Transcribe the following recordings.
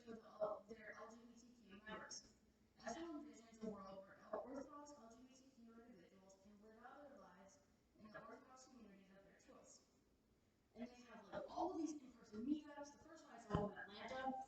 for their LGBTQ members. Eshel envisions a world where Orthodox LGBTQ individuals can live out their lives in the Orthodox communities of their choice. And they have like all of these in-person meetups. The first one I saw was in Atlanta.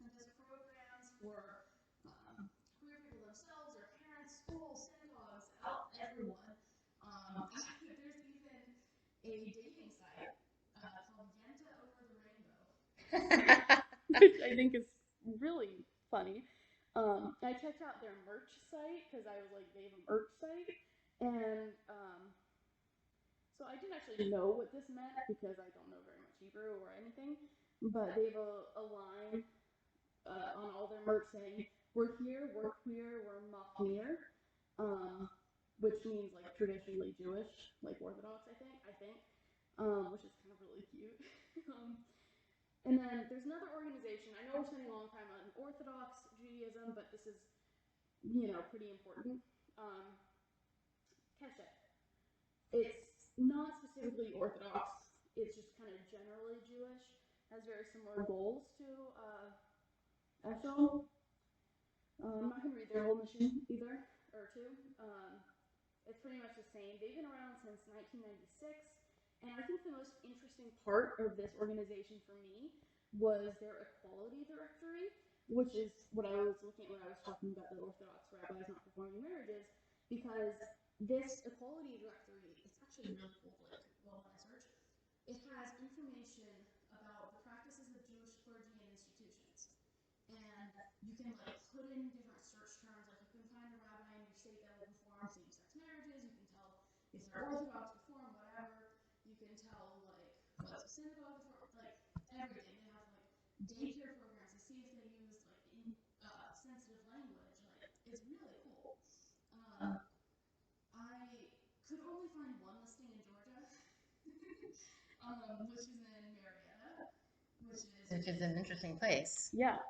And there's programs for queer people themselves, their parents, schools, synagogues, out everyone. There's even a dating site called Yenta Over the Rainbow, which I think is really funny. I checked out their merch site because I was like, they have a merch site, and so I didn't actually know what this meant because I don't know very much Hebrew or anything, but they have a line on all their merch saying, "We're here, we're queer, we're machmir," which means like traditionally Jewish, like Orthodox, I think, which is kind of really cute. And then there's another organization. I know we're spending a long time on Orthodox Judaism, but this is, pretty important. Keshet. It's not specifically Orthodox. It's just kind of generally Jewish. Has very similar goals to Eshel. I'm not going to read their whole mission either, or two. It's pretty much the same. They've been around since 1996, and I think the most interesting part of this organization for me was their equality directory, which is what I was looking at when I was talking about the Orthodox rabbis not performing marriages, because this equality directory, it's actually really cool, like, well, when I search, it has information about the practices of Jewish clergy and institutions. And you can like put in different search terms, like you can find a rabbi in your state that will perform same-sex marriages. You can tell if they're Orthodox, Reform, whatever. You can tell like what's a synagogue for, like everything. They have like daycare programs to see if they use like sensitive language. Like it's really cool. I could only find one listing in Georgia, which is in Marietta, which is an interesting place. Yeah.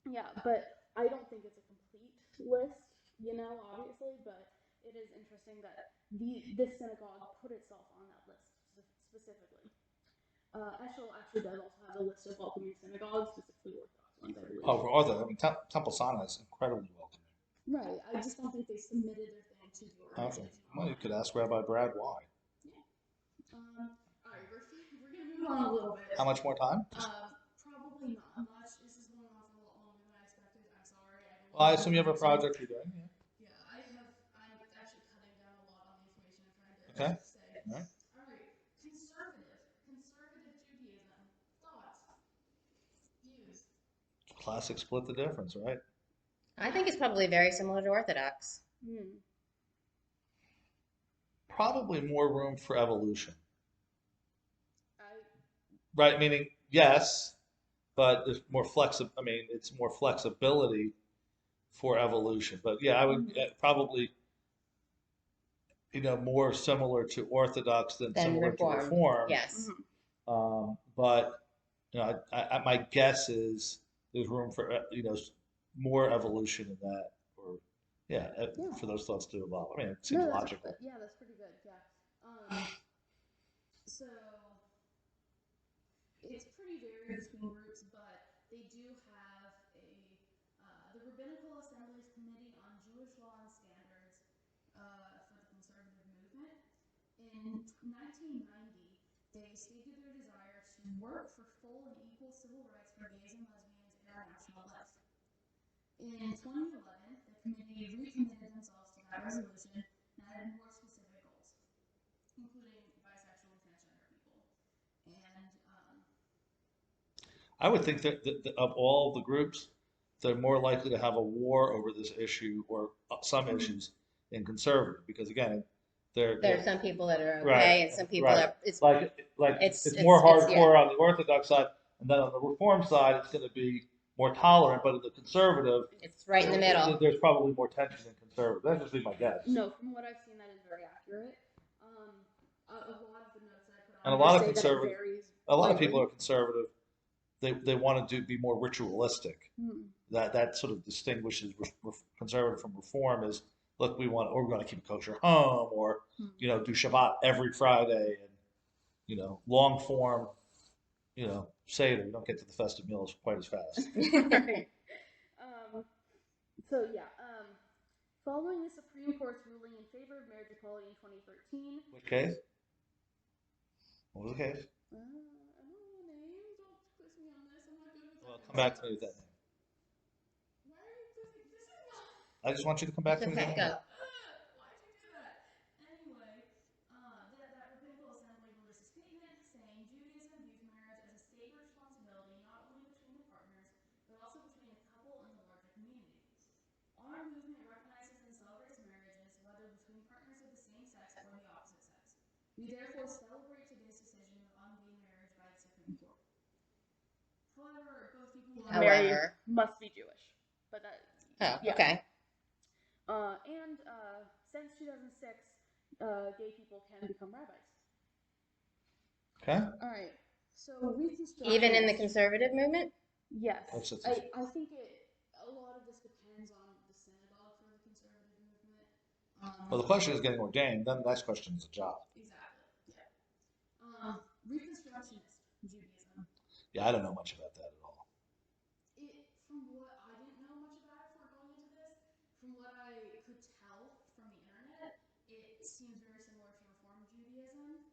Yeah, but I don't think it's a complete list, obviously, but it is interesting that this synagogue put itself on that list specifically. Eshel actually does also have a list of welcoming synagogues, specifically Orthodox ones, I believe. Oh, for Orthodox, I mean, Temple Sinai is incredibly welcoming. Right. I just don't think they submitted their thing to the organization. Okay. Well, you could ask Rabbi Brad why. Yeah. All right, we're gonna move on a little bit. How much more time? Probably not much. This is going on for a lot longer than I expected. I'm sorry. Well, I assume you have a project you're doing. Yeah. Yeah, I'm actually cutting down a lot on the information I'm trying to Okay. say. All right. All right. Conservative Judaism. Thoughts? Views? Classic split the difference, right? I think it's probably very similar to Orthodox. Probably more room for evolution. I Right, meaning yes, but there's more I mean, it's more flexibility for evolution. But yeah, I would probably, more similar to Orthodox than Then similar to Reformed. Reform. Yes. But my guess is there's room for more evolution in that, or for those thoughts to evolve. I mean, it seems logical. Yeah, that's pretty good. Yeah. So it's pretty varied between groups, but they do have the Rabbinical Assembly's Committee on Jewish Law and Standards for the conservative movement. In 1990, they stated their desire to work for full and equal civil rights for gays and lesbians in our national life. In 2011, the committee recommitted themselves to that resolution and added more specific goals, including bisexual and transgender people. And I would think that of all the groups, they're more likely to have a war over this issue or some issues in conservative, because again, There are some people that are okay, Right, and some people right. are. It's more hardcore yeah. on the Orthodox side, and then on the Reform side, it's going to be more tolerant. But in the conservative, It's right in the middle. there's probably more tension in conservative. That'd just be my guess. no, from what I've seen, that is very accurate. A lot of the notes that I put on And a lot of say that it conservative, varies a lot of widely. people are conservative. They want to be more ritualistic. That sort of distinguishes conservative from Reform. Is look, we're going to keep kosher home, or do Shabbat every Friday, and long form, Seder, we don't get to the festive meals quite as fast. Right. So yeah, following the Supreme Court's ruling in favor of marriage equality in 2013. Which case? What was the case? I don't know the names. Don't quiz me on this. I'm not good with Well, that. come back to me with that name. Why are you quizzing? This is not. I just want you to come back to me with Okay, that name. go. Why'd you do that? Anyway, that rabbinical assembly released a statement saying Judaism views marriage as a sacred responsibility not only between the partners, but also between a couple and the larger community. Our movement recognizes and celebrates marriages, whether between partners of the same sex or the opposite sex. We therefore celebrate today's decision of gay marriage by the Supreme Court. However, both people who are Married However. must be Jewish, but that. Oh, Yeah. okay. And since 2006, gay people can become rabbis. Okay? All right. So Reconstruction. Even in the conservative movement? Yes. That's I think a lot of this depends on the synagogue for the conservative movement. Well, the question is getting ordained. Then the next question is a job. Exactly. Yeah. Reconstructionist Judaism. Yeah, I don't know much about that at all. From what I didn't know much about it before going into this, from what I could tell from the internet, it seems very similar to Reform Judaism.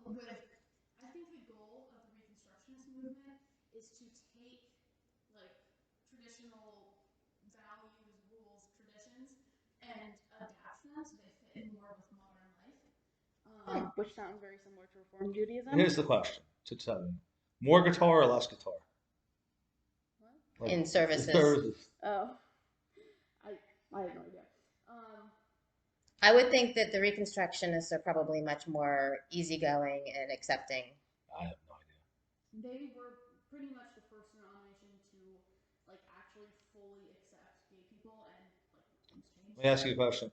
I think the goal of the Reconstructionist movement is to take like traditional values, rules, traditions, and adapt them so they fit more with modern life. Which sounds very similar to Reform Judaism. Here's the question to tell you: more guitar or less guitar? What? In services. Oh, I have no idea. I would think that the Reconstructionists are probably much more easygoing and accepting. I have no idea. They were pretty much the first denomination to like actually fully accept gay people and like things changed. Let me ask you a question.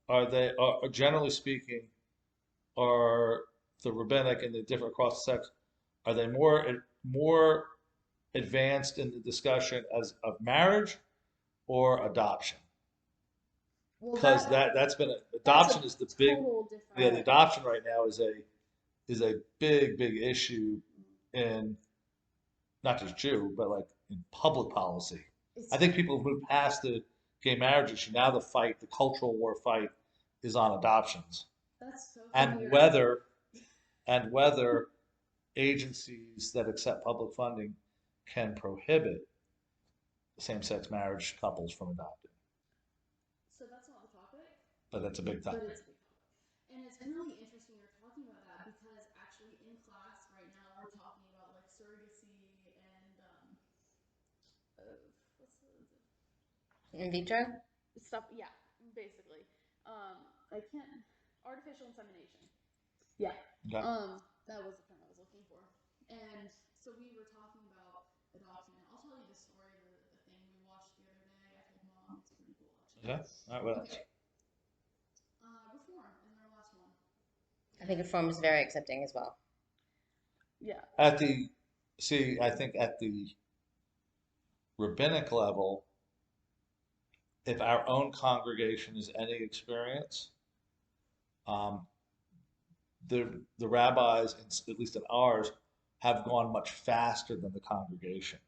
Are generally speaking, are the rabbinic and the different cross sex, are they more advanced in the discussion of marriage or adoption? Well, Because that's been adoption is the big the adoption right now is a big issue in not just Jew but like in public policy. I think people have moved past the gay marriage issue. Now the cultural war fight is on adoptions. That's so And whether agencies that accept public funding can prohibit same-sex marriage couples from adopting. So that's not the topic. But that's a big topic. But it's a big topic. And it's really interesting you're talking about that because actually in class right now we're talking about like surrogacy and what's the In vitro? Stuff. Yeah, basically. I can't. Artificial insemination. Yeah. Okay. That was the term I was looking for. And so we were talking about adoption. I'll tell you the story, the thing we watched the other day. I told Mom it's pretty cool actually. Okay. All right. What else? Okay. Reform is our last one. I think Reform is very accepting as well. Yeah. I think at the rabbinic level, if our own congregation is any experience, the rabbis, at least in ours, have gone much faster than the congregation.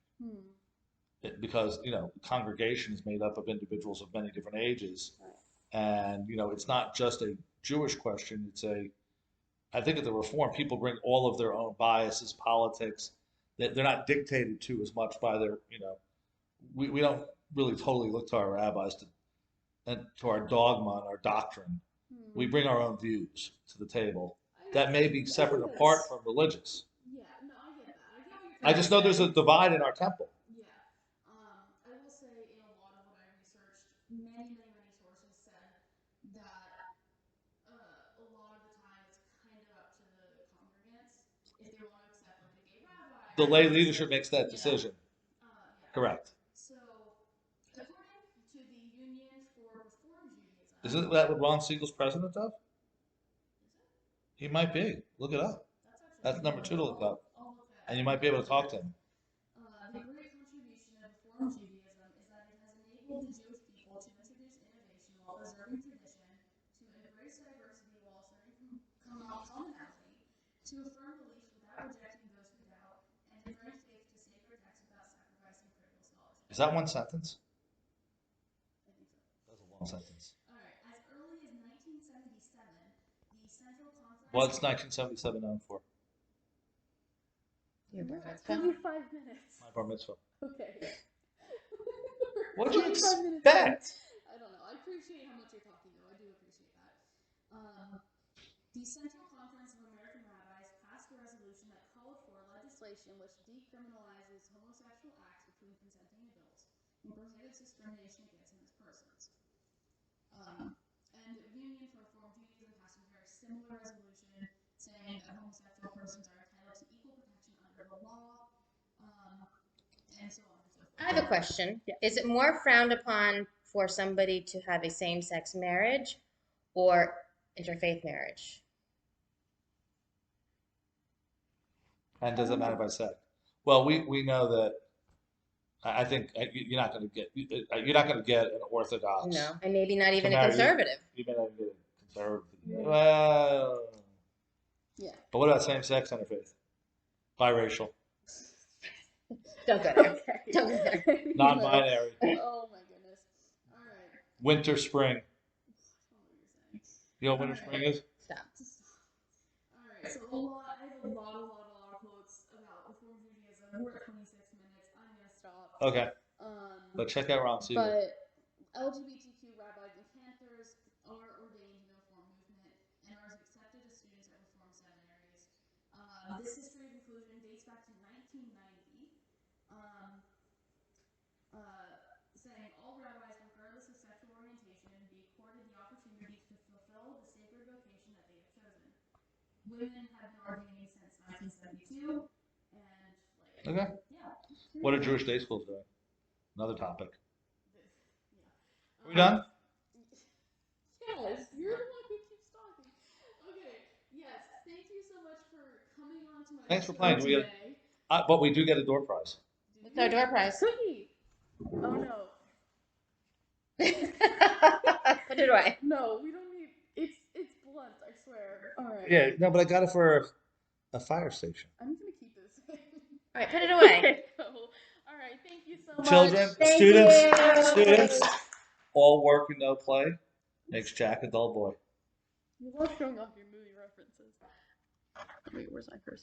Because, the congregation is made up of individuals of many different ages. Right. And, it's not just a Jewish question. I think at the Reform, people bring all of their own biases, politics. They're not dictated to as much by their, we don't really totally look to our rabbis and to our dogma and our doctrine. We bring our own views to the table that may be separate and apart from religious. Yeah, no, I get that. I get what you're I just know there's a divide in our temple. Yeah. I will say in a lot of what I researched, many sources said that a lot of the time it's kind of up to the congregants if they want to accept like a gay rabbi. The lay leadership makes that decision. Yeah. Correct. So, according to the Union for Reform Judaism, Isn't that what Ron Siegel's president of? Is it? He might be. Look it up. That's number 2 to look up. I'll look at And you might be able to talk to him. The great contribution of Reform Judaism is that it has enabled the Jewish people to introduce innovation while preserving tradition, to embrace diversity while asserting commonality, to affirm beliefs that one sentence? I think so. That's a long sentence. All right. As early as 1977, the Central Conference. What's 1977 known for? Your bar mitzvah? 25 minutes. My bar mitzvah. Okay. What'd you 25 minutes expect? in. I don't know. I appreciate how much you're talking, though. I do appreciate that. The Central Conference of American Rabbis passed a resolution that called for Legislation which decriminalizes homosexual acts between consenting adults and prohibits discrimination against them as persons. And the Union for Reform Judaism passed a very similar resolution saying that homosexual persons are entitled to equal protection under the law, and so on and so forth. I have a question. Yeah. Is it more frowned upon for somebody to have a same-sex marriage or interfaith marriage? And does it matter by sex? Well, we know that. I think you're not going to get an Orthodox. No, and maybe not even a marry. conservative. You may not get a conservative. Well, Yeah. but what about same-sex interfaith? Biracial, Don't go there. Okay. Don't go there. non-binary, Oh my goodness. All right. winter, spring. I don't know what you're saying. You know what winter, spring is? Stop. All right. So I have a lot of quotes about Reform Judaism. We're at 26 minutes. I'm gonna stop. Okay, but check out Ron Siegel. But LGBTQ rabbis and cantors are ordained in the Reform movement and are accepted as students at Reform seminaries. This history of inclusion dates back to 1990, saying all rabbis, regardless of sexual orientation, be accorded the opportunity to fulfill the sacred vocation that they have chosen. Women have been ordaining since 1972, and Okay. yeah. What are Jewish day schools doing? Another topic. Yeah. Are we done? Yes, you're the one who keeps talking. Okay, yes, thank you so much for coming on to my Thanks for show playing. We today. But we do get a door prize. What's our door prize? Cookie! Oh no. Put it away. No, we don't need it's blunt, I swear. Alright. Yeah, no, but I got it for a fire station. I'm gonna keep this. All right, put it away. Okay, cool. Alright, thank you so much. Children, Thank students, you. all work and no play makes Jack a dull boy. You love showing off your movie references. Wait, where's my cursor?